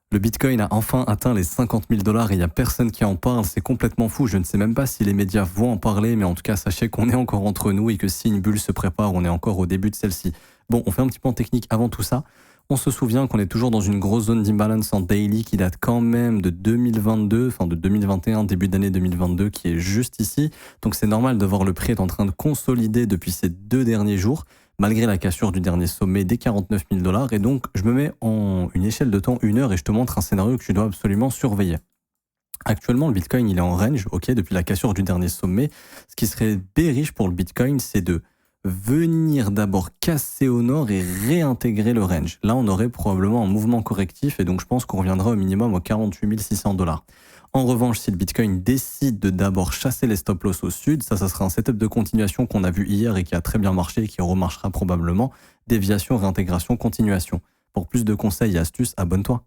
Le Bitcoin a enfin atteint les 50 000 dollars et il n'y a personne qui en parle. C'est complètement fou. Je ne sais même pas si les médias vont en parler, mais en tout cas, sachez qu'on est encore entre nous et que si une bulle se prépare, on est encore au début de celle-ci. Bon, on fait un petit point technique avant tout ça. On se souvient qu'on est toujours dans une grosse zone d'imbalance en daily qui date quand même de 2022, enfin de 2021, début d'année 2022, qui est juste ici. Donc c'est normal de voir le prix est en train de consolider depuis ces 2 derniers jours, malgré la cassure du dernier sommet des 49 000 dollars. Et donc je me mets en une échelle de temps 1 heure et je te montre un scénario que tu dois absolument surveiller. Actuellement, le Bitcoin, il est en range, ok, depuis la cassure du dernier sommet. Ce qui serait bearish pour le Bitcoin, c'est de venir d'abord casser au nord et réintégrer le range. Là, on aurait probablement un mouvement correctif et donc je pense qu'on reviendra au minimum aux 48 600 dollars. En revanche, si le Bitcoin décide de d'abord chasser les stop loss au sud, ça sera un setup de continuation qu'on a vu hier et qui a très bien marché et qui remarchera probablement. Déviation, réintégration, continuation. Pour plus de conseils et astuces, abonne-toi.